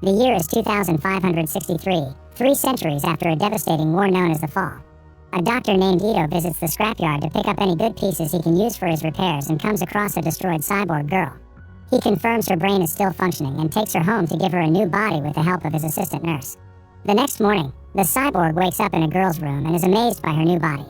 The year is 2563, 3 centuries after a devastating war known as the Fall. A doctor named Ito visits the scrapyard to pick up any good pieces he can use for his repairs and comes across a destroyed cyborg girl. He confirms her brain is still functioning and takes her home to give her a new body with the help of his assistant nurse. The next morning, the cyborg wakes up in a girl's room and is amazed by her new body.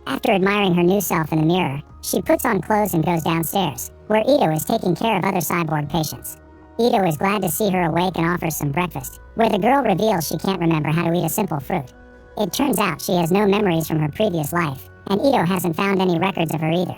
After admiring her new self in the mirror, she puts on clothes and goes downstairs, where Ito is taking care of other cyborg patients. Ito is glad to see her awake and offers some breakfast, where the girl reveals she can't remember how to eat a simple fruit. It turns out she has no memories from her previous life, and Ito hasn't found any records of her either.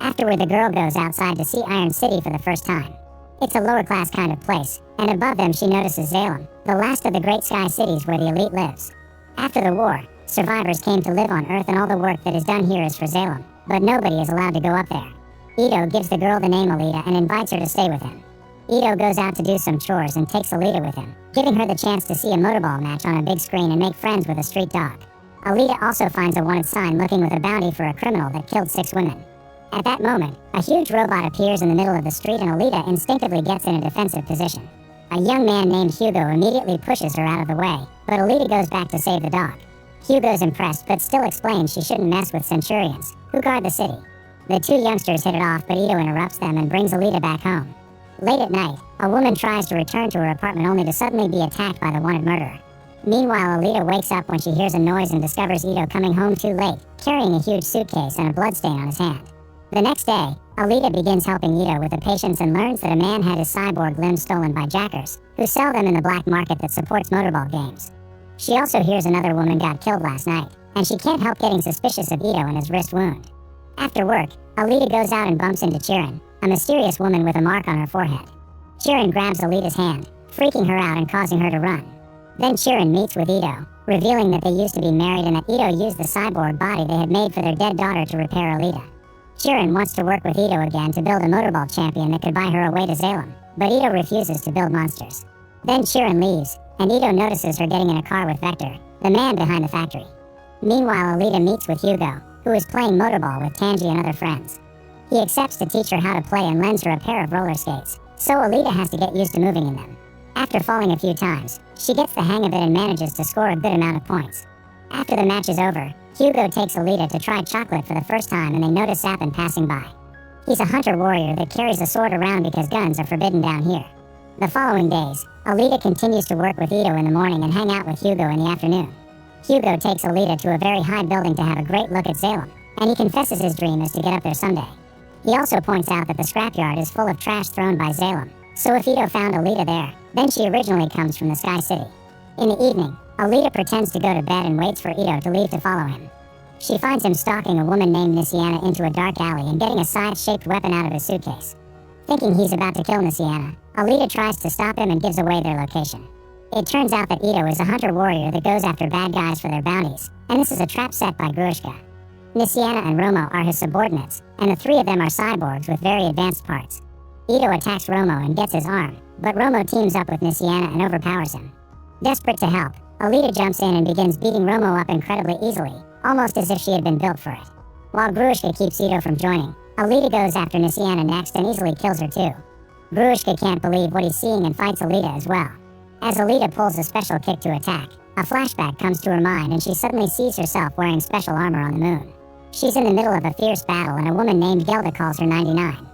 Afterward, the girl goes outside to see Iron City for the first time. It's a lower-class kind of place, and above them she notices Salem, the last of the great sky cities where the elite lives. After the war, survivors came to live on Earth, and all the work that is done here is for Salem, but nobody is allowed to go up there. Ito gives the girl the name Alita and invites her to stay with him. Ito goes out to do some chores and takes Alita with him, giving her the chance to see a motorball match on a big screen and make friends with a street dog. Alita also finds a wanted sign looking with a bounty for a criminal that killed 6 women. At that moment, a huge robot appears in the middle of the street and Alita instinctively gets in a defensive position. A young man named Hugo immediately pushes her out of the way, but Alita goes back to save the dog. Hugo's impressed but still explains she shouldn't mess with Centurions, who guard the city. The 2 youngsters hit it off, but Ito interrupts them and brings Alita back home. Late at night, a woman tries to return to her apartment only to suddenly be attacked by the wanted murderer. Meanwhile, Alita wakes up when she hears a noise and discovers Ito coming home too late, carrying a huge suitcase and a bloodstain on his hand. The next day, Alita begins helping Ito with the patients and learns that a man had his cyborg limbs stolen by jackers, who sell them in the black market that supports motorball games. She also hears another woman got killed last night, and she can't help getting suspicious of Ito and his wrist wound. After work, Alita goes out and bumps into Chirin, a mysterious woman with a mark on her forehead. Chirin grabs Alita's hand, freaking her out and causing her to run. Then Chirin meets with Ito, revealing that they used to be married and that Ito used the cyborg body they had made for their dead daughter to repair Alita. Chirin wants to work with Ito again to build a motorball champion that could buy her a way to Salem, but Ito refuses to build monsters. Then Chirin leaves, and Ito notices her getting in a car with Vector, the man behind the factory. Meanwhile, Alita meets with Hugo, who is playing motorball with Tangi and other friends. He accepts to teach her how to play and lends her a pair of roller skates, so Alita has to get used to moving in them. After falling a few times, she gets the hang of it and manages to score a good amount of points. After the match is over, Hugo takes Alita to try chocolate for the first time and they notice Sapin passing by. He's a hunter warrior that carries a sword around because guns are forbidden down here. The following days, Alita continues to work with Ito in the morning and hang out with Hugo in the afternoon. Hugo takes Alita to a very high building to have a great look at Salem, and he confesses his dream is to get up there someday. He also points out that the scrapyard is full of trash thrown by Salem, so if Ito found Alita there, then she originally comes from the Sky City. In the evening, Alita pretends to go to bed and waits for Ito to leave to follow him. She finds him stalking a woman named Nissiana into a dark alley and getting a scythe-shaped weapon out of his suitcase. Thinking he's about to kill Nissiana, Alita tries to stop him and gives away their location. It turns out that Ito is a hunter warrior that goes after bad guys for their bounties, and this is a trap set by Grushka. Nissiana and Romo are his subordinates, and the 3 of them are cyborgs with very advanced parts. Ito attacks Romo and gets his arm, but Romo teams up with Nissiana and overpowers him. Desperate to help, Alita jumps in and begins beating Romo up incredibly easily, almost as if she had been built for it. While Grushka keeps Ito from joining, Alita goes after Nissiana next and easily kills her too. Grushka can't believe what he's seeing and fights Alita as well. As Alita pulls a special kick to attack, a flashback comes to her mind and she suddenly sees herself wearing special armor on the moon. She's in the middle of a fierce battle and a woman named Gelda calls her 99.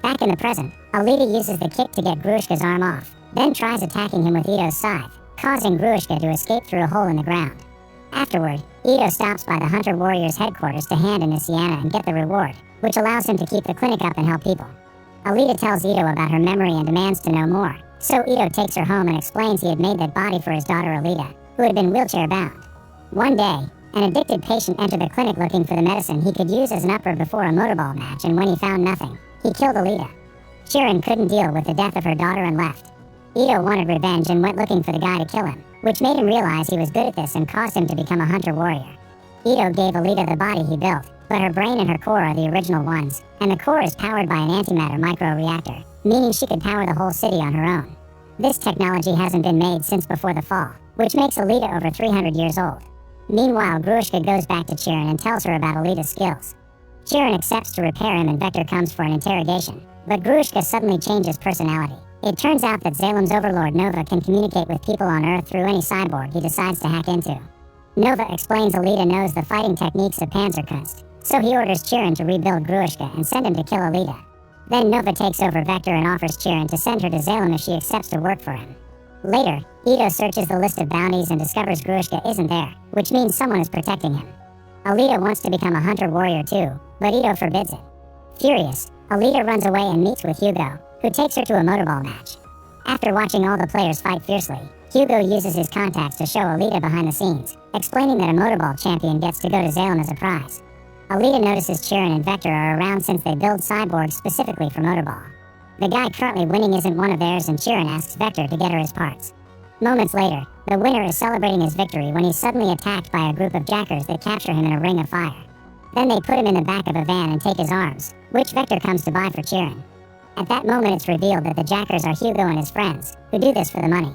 Back in the present, Alita uses the kick to get Grushka's arm off, then tries attacking him with Ito's scythe, causing Grushka to escape through a hole in the ground. Afterward, Ito stops by the Hunter Warriors headquarters to hand in Nissiana and get the reward, which allows him to keep the clinic up and help people. Alita tells Ito about her memory and demands to know more, so Ito takes her home and explains he had made that body for his daughter Alita, who had been wheelchair-bound. One day, an addicted patient entered the clinic looking for the medicine he could use as an upper before a motorball match, and when he found nothing, he killed Alita. Chirin couldn't deal with the death of her daughter and left. Ito wanted revenge and went looking for the guy to kill him, which made him realize he was good at this and caused him to become a hunter warrior. Ito gave Alita the body he built, but her brain and her core are the original ones, and the core is powered by an antimatter microreactor, meaning she could power the whole city on her own. This technology hasn't been made since before the fall, which makes Alita over 300 years old. Meanwhile, Grushka goes back to Chirin and tells her about Alita's skills. Chirin accepts to repair him and Vector comes for an interrogation, but Grushka suddenly changes personality, It turns out that Zalem's overlord Nova can communicate with people on Earth through any cyborg he decides to hack into. Nova explains Alita knows the fighting techniques of Panzerkunst, so he orders Chiron to rebuild Grushka and send him to kill Alita. Then Nova takes over Vector and offers Chiron to send her to Zalem if she accepts to work for him. Later, Ito searches the list of bounties and discovers Grushka isn't there, which means someone is protecting him. Alita wants to become a hunter-warrior too, but Ito forbids it. Furious, Alita runs away and meets with Hugo, who takes her to a motorball match. After watching all the players fight fiercely, Hugo uses his contacts to show Alita behind the scenes, explaining that a motorball champion gets to go to Zalem as a prize. Alita notices Chiron and Vector are around since they build cyborgs specifically for motorball. The guy currently winning isn't one of theirs and Chiron asks Vector to get her his parts. Moments later, the winner is celebrating his victory when he's suddenly attacked by a group of jackers that capture him in a ring of fire. Then they put him in the back of a van and take his arms, which Vector comes to buy for Chiron. At that moment it's revealed that the jackers are Hugo and his friends, who do this for the money.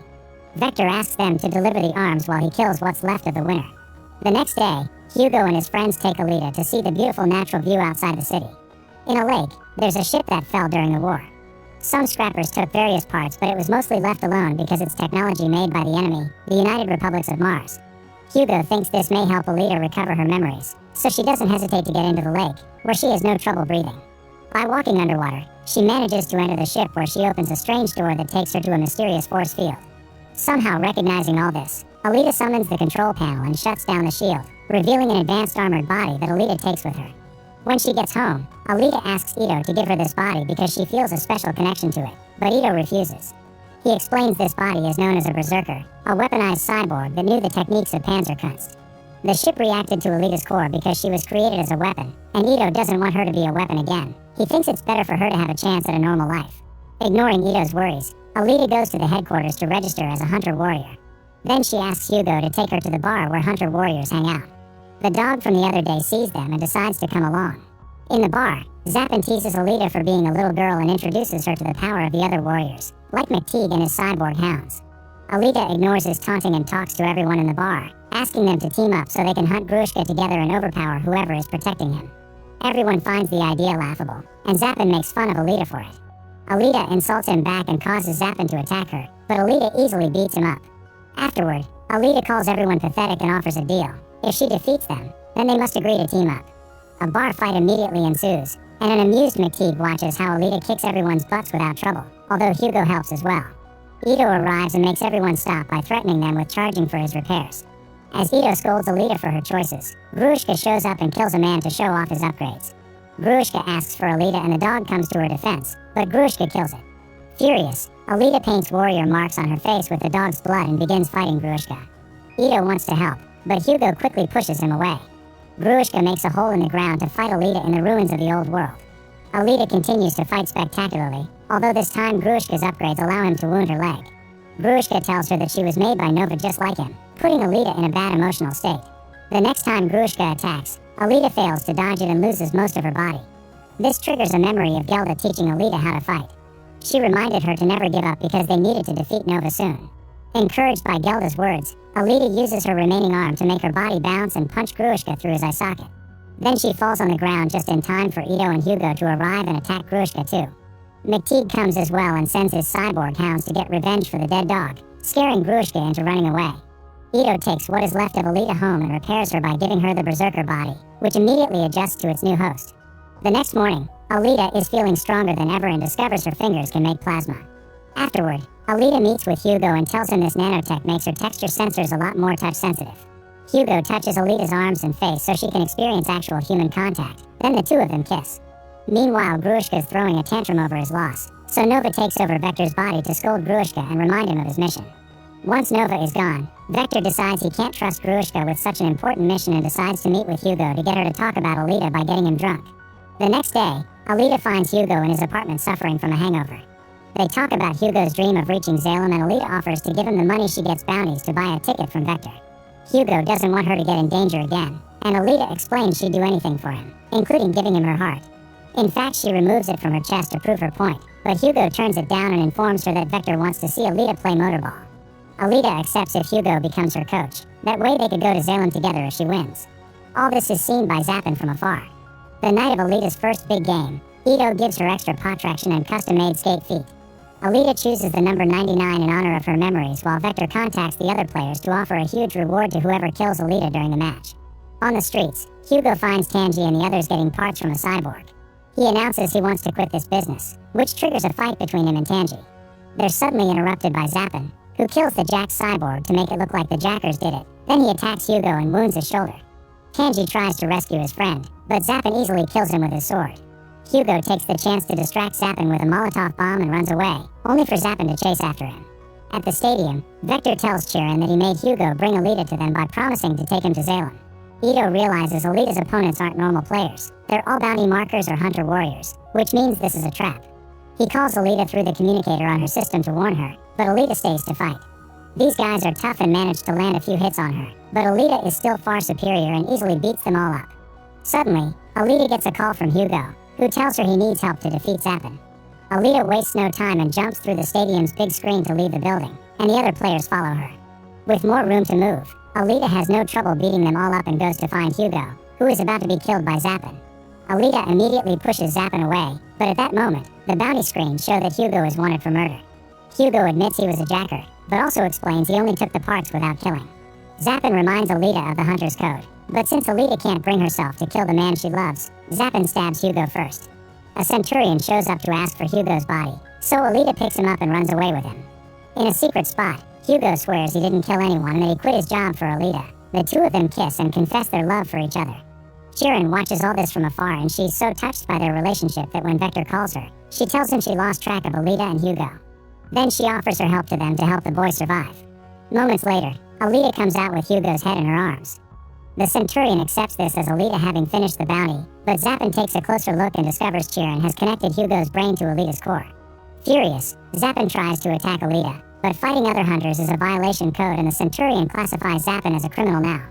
Vector asks them to deliver the arms while he kills what's left of the winner. The next day, Hugo and his friends take Alita to see the beautiful natural view outside the city. In a lake, there's a ship that fell during the war. Some scrappers took various parts, but it was mostly left alone because it's technology made by the enemy, the United Republics of Mars. Hugo thinks this may help Alita recover her memories, so she doesn't hesitate to get into the lake, where she has no trouble breathing. By walking underwater, she manages to enter the ship where she opens a strange door that takes her to a mysterious force field. Somehow recognizing all this, Alita summons the control panel and shuts down the shield, revealing an advanced armored body that Alita takes with her. When she gets home, Alita asks Ito to give her this body because she feels a special connection to it, but Ito refuses. He explains this body is known as a berserker, a weaponized cyborg that knew the techniques of Panzerkunst. The ship reacted to Alita's core because she was created as a weapon, and Ito doesn't want her to be a weapon again. He thinks it's better for her to have a chance at a normal life. Ignoring Ito's worries, Alita goes to the headquarters to register as a hunter-warrior. Then she asks Hugo to take her to the bar where hunter-warriors hang out. The dog from the other day sees them and decides to come along. In the bar, Zappin teases Alita for being a little girl and introduces her to the power of the other warriors, like McTeague and his cyborg hounds. Alita ignores his taunting and talks to everyone in the bar, asking them to team up so they can hunt Grushka together and overpower whoever is protecting him. Everyone finds the idea laughable, and Zappin makes fun of Alita for it. Alita insults him back and causes Zappin to attack her, but Alita easily beats him up. Afterward, Alita calls everyone pathetic and offers a deal. If she defeats them, then they must agree to team up. A bar fight immediately ensues, and an amused McTeague watches how Alita kicks everyone's butts without trouble, although Hugo helps as well. Ito arrives and makes everyone stop by threatening them with charging for his repairs. As Ito scolds Alita for her choices, Grushka shows up and kills a man to show off his upgrades. Grushka asks for Alita and the dog comes to her defense, but Grushka kills it. Furious, Alita paints warrior marks on her face with the dog's blood and begins fighting Grushka. Ito wants to help, but Hugo quickly pushes him away. Grushka makes a hole in the ground to fight Alita in the ruins of the old world. Alita continues to fight spectacularly, although this time Grushka's upgrades allow him to wound her leg. Grushka tells her that she was made by Nova just like him, putting Alita in a bad emotional state. The next time Grushka attacks, Alita fails to dodge it and loses most of her body. This triggers a memory of Gelda teaching Alita how to fight. She reminded her to never give up because they needed to defeat Nova soon. Encouraged by Gelda's words, Alita uses her remaining arm to make her body bounce and punch Grushka through his eye socket. Then she falls on the ground just in time for Ito and Hugo to arrive and attack Grushka too. McTeague comes as well and sends his cyborg hounds to get revenge for the dead dog, scaring Grushka into running away. Ito takes what is left of Alita home and repairs her by giving her the berserker body, which immediately adjusts to its new host. The next morning, Alita is feeling stronger than ever and discovers her fingers can make plasma. Afterward, Alita meets with Hugo and tells him this nanotech makes her texture sensors a lot more touch sensitive. Hugo touches Alita's arms and face so she can experience actual human contact, then the two of them kiss. Meanwhile, Grushka's throwing a tantrum over his loss, so Nova takes over Vector's body to scold Grushka and remind him of his mission. Once Nova is gone, Vector decides he can't trust Grushka with such an important mission and decides to meet with Hugo to get her to talk about Alita by getting him drunk. The next day, Alita finds Hugo in his apartment suffering from a hangover. They talk about Hugo's dream of reaching Zalem and Alita offers to give him the money she gets bounties to buy a ticket from Vector. Hugo doesn't want her to get in danger again, and Alita explains she'd do anything for him, including giving him her heart. In fact, she removes it from her chest to prove her point, but Hugo turns it down and informs her that Vector wants to see Alita play motorball. Alita accepts if Hugo becomes her coach. That way they could go to Zalem together if she wins. All this is seen by Zappin from afar. The night of Alita's first big game, Ito gives her extra pot traction and custom-made skate feet. Alita chooses the number 99 in honor of her memories, while Vector contacts the other players to offer a huge reward to whoever kills Alita during the match. On the streets, Hugo finds Tanji and the others getting parts from a cyborg. He announces he wants to quit this business, which triggers a fight between him and Tanji. They're suddenly interrupted by Zappin, who kills the Jack cyborg to make it look like the Jackers did it. Then he attacks Hugo and wounds his shoulder. Tanji tries to rescue his friend, but Zappin easily kills him with his sword. Hugo takes the chance to distract Zappin with a Molotov bomb and runs away, only for Zappin to chase after him. At the stadium, Vector tells Chirin that he made Hugo bring Alita to them by promising to take him to Salem. Ito realizes Alita's opponents aren't normal players. They're all bounty markers or hunter warriors, which means this is a trap. He calls Alita through the communicator on her system to warn her, but Alita stays to fight. These guys are tough and manage to land a few hits on her, but Alita is still far superior and easily beats them all up. Suddenly, Alita gets a call from Hugo, who tells her he needs help to defeat Zappin. Alita wastes no time and jumps through the stadium's big screen to leave the building, and the other players follow her. With more room to move, Alita has no trouble beating them all up and goes to find Hugo, who is about to be killed by Zappin. Alita immediately pushes Zappin away, but at that moment, the bounty screens show that Hugo is wanted for murder. Hugo admits he was a jacker, but also explains he only took the parts without killing. Zappin reminds Alita of the Hunter's Code, but since Alita can't bring herself to kill the man she loves, Zappin stabs Hugo first. A Centurion shows up to ask for Hugo's body, so Alita picks him up and runs away with him. In a secret spot, Hugo swears he didn't kill anyone and that he quit his job for Alita. The two of them kiss and confess their love for each other. Chirin watches all this from afar and she's so touched by their relationship that when Vector calls her, she tells him she lost track of Alita and Hugo. Then she offers her help to them to help the boy survive. Moments later, Alita comes out with Hugo's head in her arms. The Centurion accepts this as Alita having finished the bounty, but Zappin takes a closer look and discovers Chirin has connected Hugo's brain to Alita's core. Furious, Zappin tries to attack Alita, but fighting other hunters is a violation code and the Centurion classifies Zappin as a criminal now.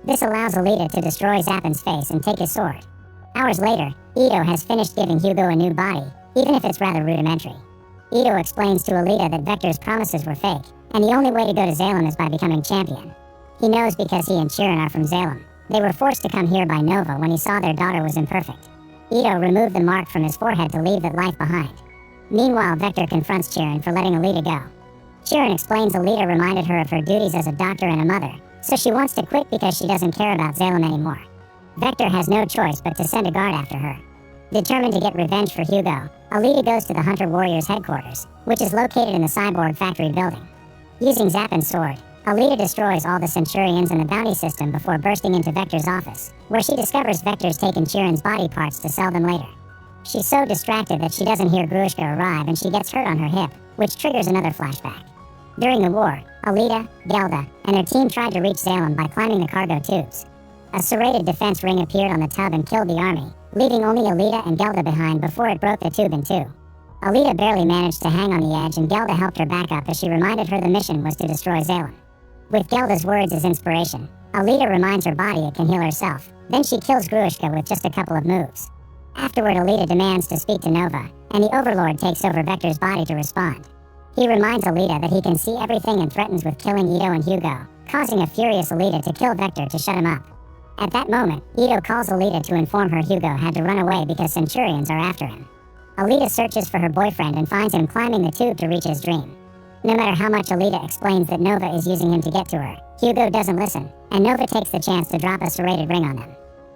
This allows Alita to destroy Zappin's face and take his sword. Hours later, Ito has finished giving Hugo a new body, even if it's rather rudimentary. Ito explains to Alita that Vector's promises were fake, and the only way to go to Salem is by becoming champion. He knows because he and Chirin are from Salem. They were forced to come here by Nova when he saw their daughter was imperfect. Ito removed the mark from his forehead to leave that life behind. Meanwhile, Vector confronts Chirin for letting Alita go. Chirin explains Alita reminded her of her duties as a doctor and a mother, so she wants to quit because she doesn't care about Salem anymore. Vector has no choice but to send a guard after her. Determined to get revenge for Hugo, Alita goes to the Hunter Warriors headquarters, which is located in the Cyborg factory building. Using Zappin's sword, Alita destroys all the Centurions in the bounty system before bursting into Vector's office, where she discovers Vector's taken Chirin's body parts to sell them later. She's so distracted that she doesn't hear Grushka arrive and she gets hurt on her hip, which triggers another flashback. During the war, Alita, Gelda, and their team tried to reach Salem by climbing the cargo tubes. A serrated defense ring appeared on the tub and killed the army, leaving only Alita and Gelda behind before it broke the tube in two. Alita barely managed to hang on the edge and Gelda helped her back up as she reminded her the mission was to destroy Salem. With Gelda's words as inspiration, Alita reminds her body it can heal herself, then she kills Grushka with just a couple of moves. Afterward, Alita demands to speak to Nova, and the Overlord takes over Vector's body to respond. He reminds Alita that he can see everything and threatens with killing Ito and Hugo, causing a furious Alita to kill Vector to shut him up. At that moment, Ito calls Alita to inform her Hugo had to run away because Centurions are after him. Alita searches for her boyfriend and finds him climbing the tube to reach his dream. No matter how much Alita explains that Nova is using him to get to her, Hugo doesn't listen, and Nova takes the chance to drop a serrated ring on them.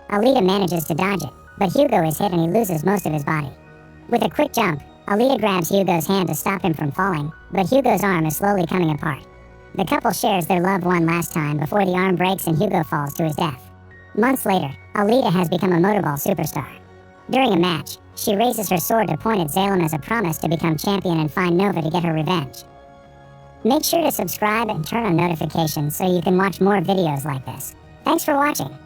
Alita manages to dodge it, but Hugo is hit and he loses most of his body. With a quick jump, Alita grabs Hugo's hand to stop him from falling, but Hugo's arm is slowly coming apart. The couple shares their love one last time before the arm breaks and Hugo falls to his death. Months later, Alita has become a motorball superstar. During a match, she raises her sword to point at Salem as a promise to become champion and find Nova to get her revenge. Make sure to subscribe and turn on notifications so you can watch more videos like this. Thanks for watching.